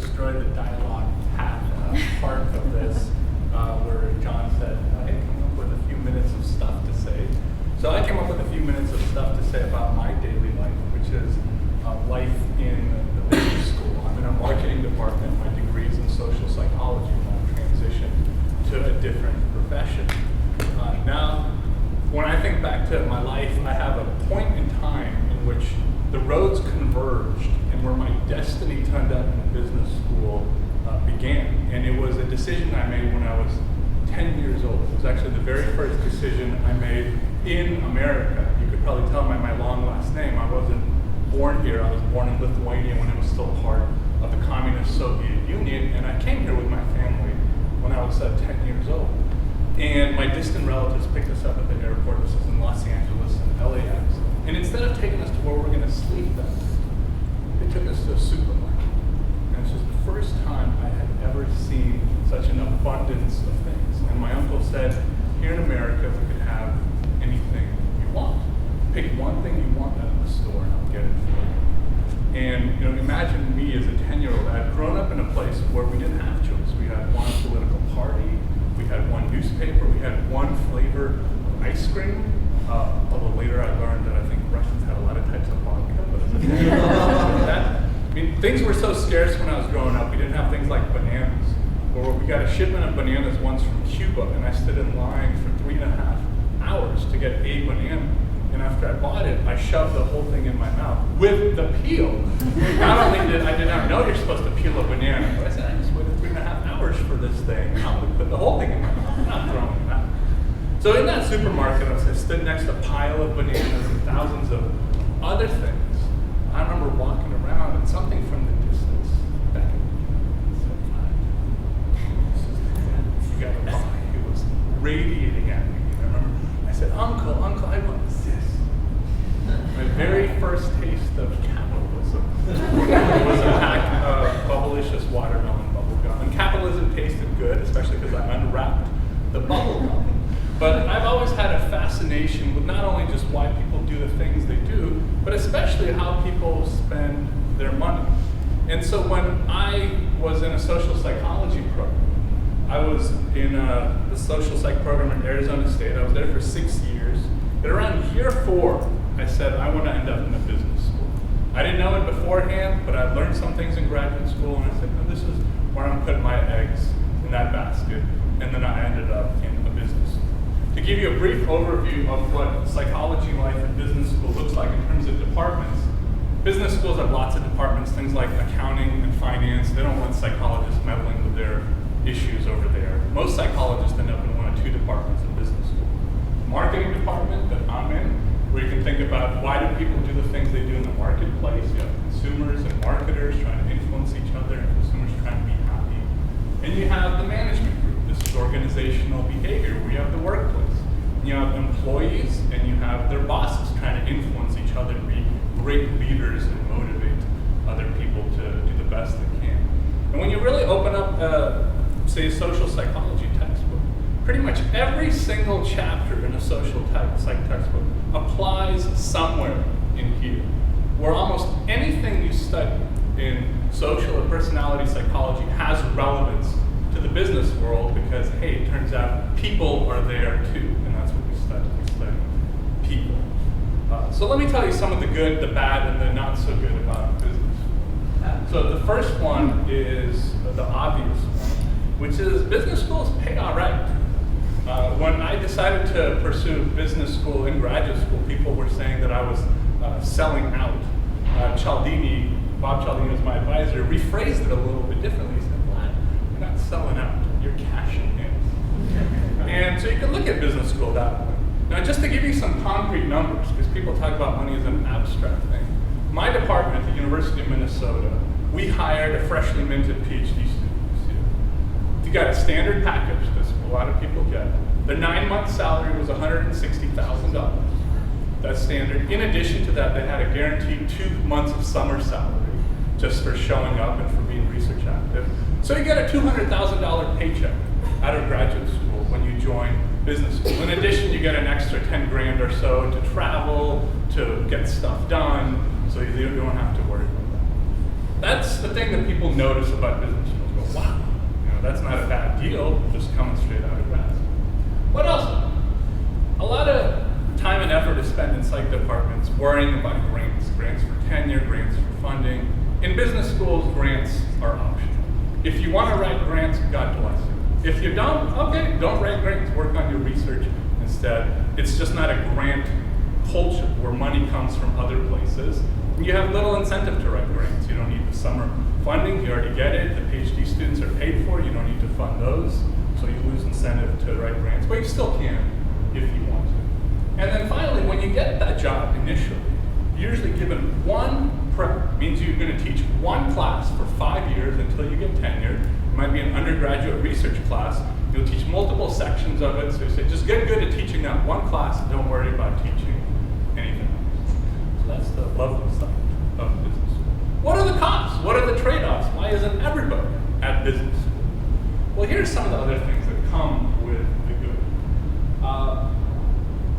destroy the dialogue part of this, where John said, I came up with a few minutes of stuff to say. So I came up with a few minutes of stuff to say about my daily life, which is life in the business school. I'm in a marketing department. My degree's in social psychology, and I've transitioned to a different profession. Now, when I think back to my life, I have a point in time in which the roads converged and where my destiny turned up in business school began. And it was a decision I made when I was 10 years old. It was actually the very first decision I made in America. You could probably tell by my long last name, I wasn't born here. I was born in Lithuania when it was still part of the communist Soviet Union, and I came here with my family when I was 10 years old. And my distant relatives picked us up at the airport. This is in Los Angeles and LAX. And instead of taking us to where we're going to sleep that night, they took us to a supermarket. And this was the first time I had ever seen such an abundance of things. And my uncle said, here in America, we could have anything you want. Pick one thing you want out of the store and I'll get it for you. And imagine me as a 10-year-old. I had grown up in a place where we didn't have choice. We had one political party, we had one newspaper, we had one flavor of ice cream. Although later I learned that I think Russians had a lot of types of vodka. But as a 10-year-old, things were so scarce when I was growing up. We didn't have things like bananas. Or we got a shipment of bananas once from Cuba, and I stood in line for 3.5 hours to get a banana. And after I bought it, I shoved the whole thing in my mouth with the peel. Not only did I not know you're supposed to peel a banana, but I said, I just waited 3.5 hours for this thing. I'm going to put the whole thing in my mouth. I'm not throwing it out. So in that supermarket, I stood next to a pile of bananas and thousands of other things. I remember walking around and something from the distance beckoned me. Said, Vlad, this is the thing you got to buy. It was radiating at me. And I remember I said, Uncle, I want this. My very first taste of capitalism was a pack of Bubblicious watermelon bubble gum. And capitalism tasted good, especially because I unwrapped the bubble gum. But I've always had a fascination with not only just why people do the things they do, but especially how people spend their money. And so when I was in a social psychology program, I was in the social psych program in Arizona State. I was there for 6 years. And around year 4, I said, I want to end up in a business school. I didn't know it beforehand, but I learned some things in graduate school, and I said, no, this is where I'm putting my eggs in that basket. And then I ended up in a business school. To give you a brief overview of what psychology life in business school looks like in terms of departments, business schools have lots of departments, things like accounting and finance. They don't want psychologists meddling with their issues over there. Most psychologists end up in 1 or 2 departments in business school. Marketing department that I'm in, where you can think about why do people do the things they do in the marketplace. You have consumers and marketers trying to influence each other and consumers trying to be happy. And you have the management group. This is organizational behavior, where you have the workplace. And you have employees and you have their bosses trying to influence each other and be great leaders and motivate other people to do the best they can. And when you really open up, say, a social psychology textbook, pretty much every single chapter in a social psych textbook applies somewhere in here, where almost anything you study in social or personality psychology has relevance to the business world because, hey, it turns out people are there too, and that's what we study. We study people. So let me tell you some of the good, the bad, and the not so good about business. So the first one is the obvious one, which is business schools pay all right. When I decided to pursue business school in graduate school, people were saying that I was selling out. Bob Cialdini was my advisor, rephrased it a little bit differently. He said, Vlad, you're not selling out, you're cashing in. And so you can look at business school that way. Now, just to give you some concrete numbers, because people talk about money as an abstract thing. My department at the University of Minnesota, we hired a freshly minted PhD student. You got a standard package, that's a lot of people get. Their 9-month salary was $160,000. That's standard. In addition to that, they had a guaranteed 2 months of summer salary just for showing up and for being research active. So you get a $200,000 paycheck out of graduate school when you join business school. In addition, you get an extra 10 grand or so to travel, to get stuff done, so you don't have to worry about that. That's the thing that people notice about business schools. Go, wow, that's not a bad deal, just coming straight out of grad school. What else? A lot of time and effort is spent in psych departments worrying about grants for tenure, grants for funding. In business schools, grants are optional. If you want to write grants, God bless you. If you don't, okay, don't write grants, work on your research instead. It's just not a grant culture where money comes from other places. You have little incentive to write grants. You don't need the summer funding, you already get it. The PhD students are paid for, you don't need to fund those. So you lose incentive to write grants, but you still can if you want to. And then finally, when you get that job initially, you're usually given one prep. Means you're going to teach one class for 5 years until you get tenured. It might be an undergraduate research class. You'll teach multiple sections of it. So you say, just get good at teaching that one class and don't worry about teaching anything else. So that's the lovely side of business school. What are the costs? What are the trade-offs? Why isn't everybody at business school? Well, here's some of the other things that come with the good.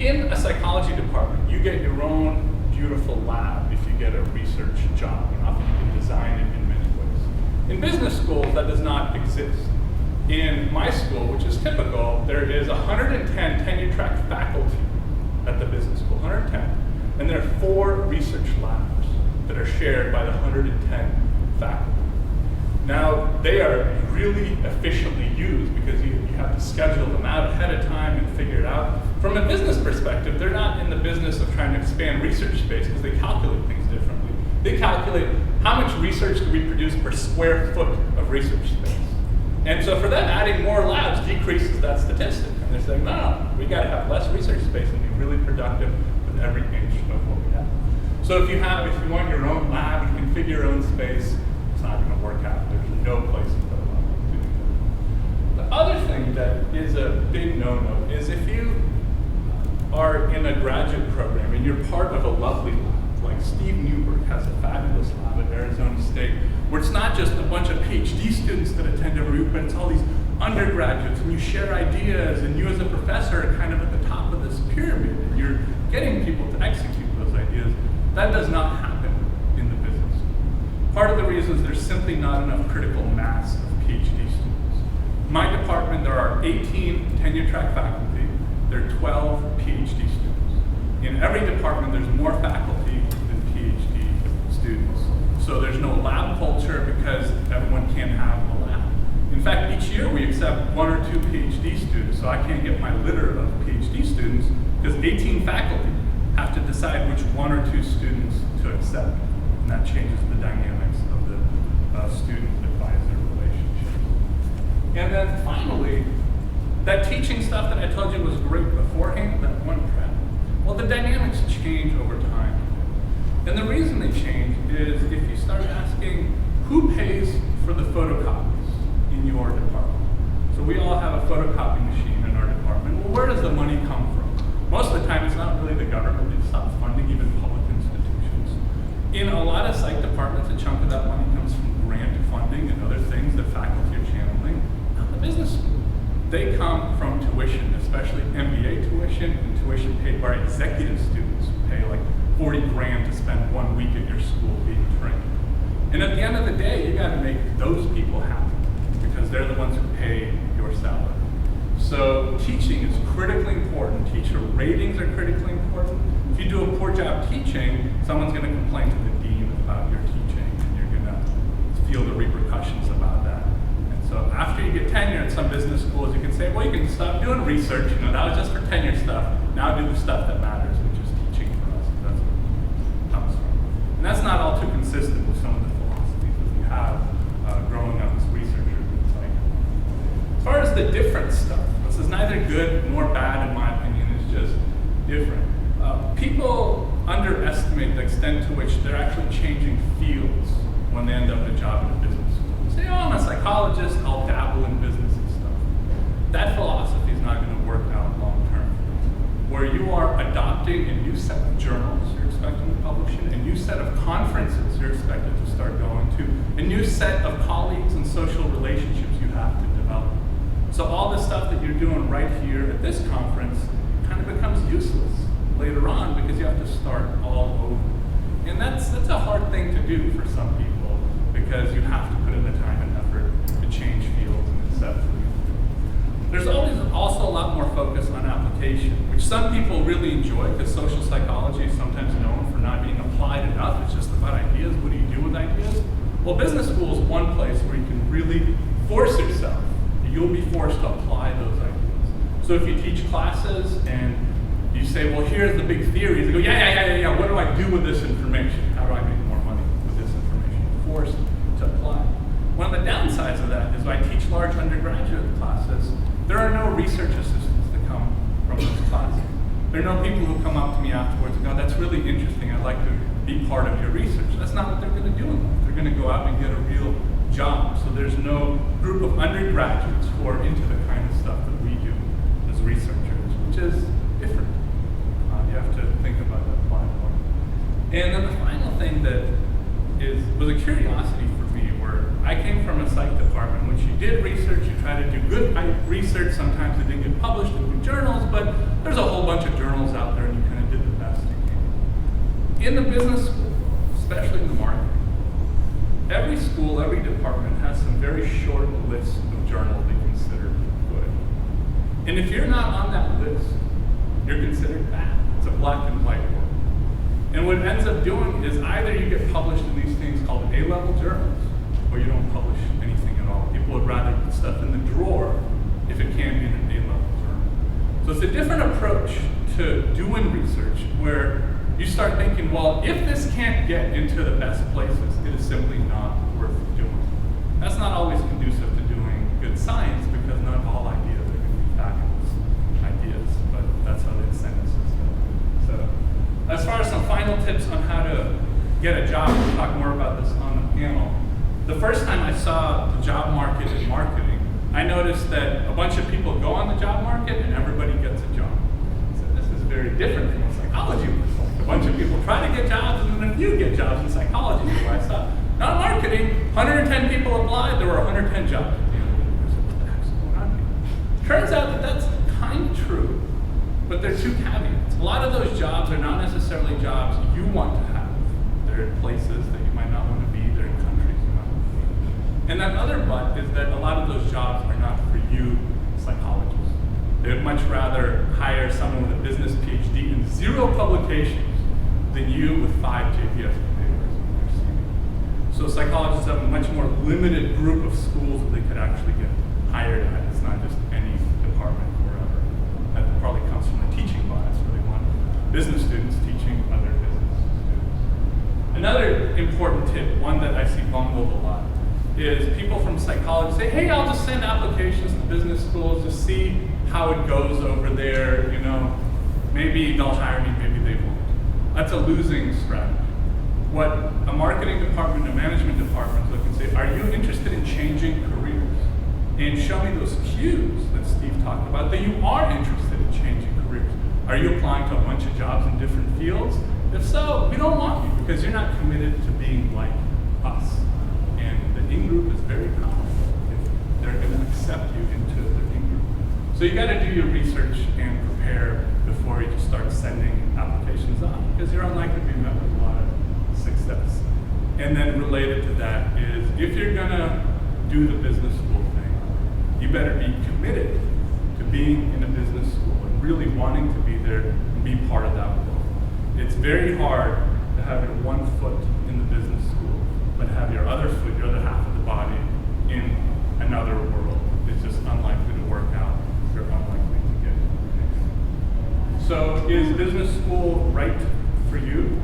In a psychology department, you get your own beautiful lab if you get a research job, and often you can design it in many ways. In business schools, that does not exist. In my school, which is typical, there is 110 tenure track faculty at the business school, 110, and there are 4 research labs that are shared by the 110 faculty. Now, they are really efficiently used because you have to schedule them out ahead of time and figure it out. From a business perspective, they're not in the business of trying to expand research space because they calculate things differently. They calculate how much research do we produce per square foot of research space. And so for them, adding more labs decreases that statistic. And they're saying, no, we got to have less research space and be really productive with every inch of what we have. So if you want your own lab, you can configure your own space, it's not going to work out. There's no place to put a lab to do that. The other thing that is a big no-no is if you are in a graduate program and you're part of a lovely lab, like Steve Newberg has a fabulous lab at Arizona State, where it's not just a bunch of PhD students that attend every week, but it's all these undergraduates, and you share ideas, and you as a professor are kind of at the top of this pyramid, and you're getting people to execute those ideas. That does not happen in the business. Part of the reason is there's simply not enough critical mass of PhD students. In my department, there are 18 tenure track faculty, there are 12 PhD students. In every department, there's more faculty than PhD students. So there's no lab culture because everyone can't have a lab. In fact, each year we accept 1 or 2 PhD students, so I can't get my litter of PhD students because 18 faculty have to decide which 1 or 2 students to accept. And that changes the dynamics of the student-advisor relationship. And then finally, that teaching stuff that I told you was great beforehand, that one prep, well, the dynamics change over time. And the reason they change is if you start asking who pays for the photocopies in your department. So we all have a photocopy machine in our department. Well, where does the money come from? Most of the time, it's not really the government. They stop funding even public institutions. In a lot of psych departments, a chunk of that money comes from grant funding and other things that faculty are channeling. Not the business school. They come from tuition, especially MBA tuition and tuition paid by executive students who pay like 40 grand to spend 1 week at your school being trained. And at the end of the day, you gotta make those people happy because they're the ones who pay your salary. So teaching is critically important. Teacher ratings are critically important. If you do a poor job teaching, someone's gonna complain to the dean about your teaching and you're gonna feel the repercussions about that. And so after you get tenure at some business schools, you can say, well, you can stop doing research, that was just for tenure stuff. Now do the stuff that matters, which is teaching for us. That's where it comes from. And that's not all too consistent with some of the philosophies that we have growing up as researchers in psych. As far as the different stuff, this is neither good nor bad in my opinion, it's just different. People underestimate the extent to which they're actually changing fields when they end up a job in a business school. Say, oh, I'm a psychologist, I'll dabble in business and stuff. That philosophy is not going to work out long term. Where you are adopting a new set of journals you're expecting to publish in, a new set of conferences you're expected to start going to, a new set of colleagues and social relationships you have to develop. So all the stuff that you're doing right here at this conference kind of becomes useless later on because you have to start all over. And that's a hard thing to do for some people because you some people really enjoy, because social psychology is sometimes known for not being applied enough. It's just about ideas. What do you do with ideas? Well, business school is one place where you can really force yourself. You'll be forced to apply those ideas. So if you teach classes and you say, well, here's the big theories, they go, yeah, what do I do with this information? How do I make more money with this information? You're forced to apply. One of the downsides of that is when I teach large undergraduate classes, there are no research assistants that come from those classes. There are no people who come up to me afterwards and go, that's really interesting, I'd like to be part of your research. That's not what they're going to do in life. They're going to go out and get a real job. So there's no group of undergraduates who are into the kind of stuff that we do as researchers, which is different. You have to think about that applying more. And then the final thing that was a curiosity for me, where I came from a psych department, which you did research, you try to do good research, sometimes it didn't get published in good journals, but there's a whole bunch of journals out there and you kind of did the best you can. In the business school, especially in the marketing, every school, every department has some very short lists of journals they consider good. And if you're not on that list, you're considered bad. It's a black and white world. And what it ends up doing is either you get published in these things called A-level journals, or you don't publish anything at all. People would rather put stuff in the drawer if it can't be in an A-level journal. So it's a different approach to doing research, where you start thinking, well, if this can't get into the best places, it is simply not worth doing. That's not always conducive to doing good science, because not all ideas are going to be fabulous ideas, but that's how the incentive system is. So, as far as some final tips on how to get a job, we'll talk more about this on the panel. The first time I saw the job market in marketing, I noticed that a bunch of people go on the job market and everybody gets a job. So this is very different from what psychology looks like. A bunch of people try to get jobs and then a few get jobs in psychology. So I saw, not marketing, 110 people applied, there were 110 jobs. I said, what the heck's going on here? Turns out that that's kind of true, but there are two caveats. A lot of those jobs are not necessarily jobs you want to have. They're in places that you might not want to be, they're in countries you might not want to be. And that other but is that a lot of those jobs are not for you psychologists. They would much rather hire someone with a business PhD and 0 publications than you with 5 JPS papers in their CV. So psychologists have a much more limited group of schools that they could actually get hired at. It's not just any department or wherever. That probably comes from the teaching bias, where they want business students teaching other business students. Another important tip, one that I see bungled a lot, is people from psychology say, hey, I'll just send applications to business schools to see how it goes over there, maybe they'll hire me, maybe they won't. That's a losing strategy. What a marketing department, a management department look and say, are you interested in changing careers? And show me those cues that Steve talked about, that you are interested in changing careers. Are you applying to a bunch of jobs in different fields? If so, we don't want you, because you're not committed to being like us. And the in-group is very powerful if they're going to accept you into their in-group. So you got to do your research and prepare before you just start sending applications on, because you're unlikely to be met with a lot of success. And then related to that is, if you're going to do the business school thing, you better be committed to being in a business school and really wanting to be there and be part of that world. It's very hard to have your one foot in the business school, but have your other foot, your other half of the body, in another world. It's just unlikely to work out. You're unlikely to get it. So is business school right for you?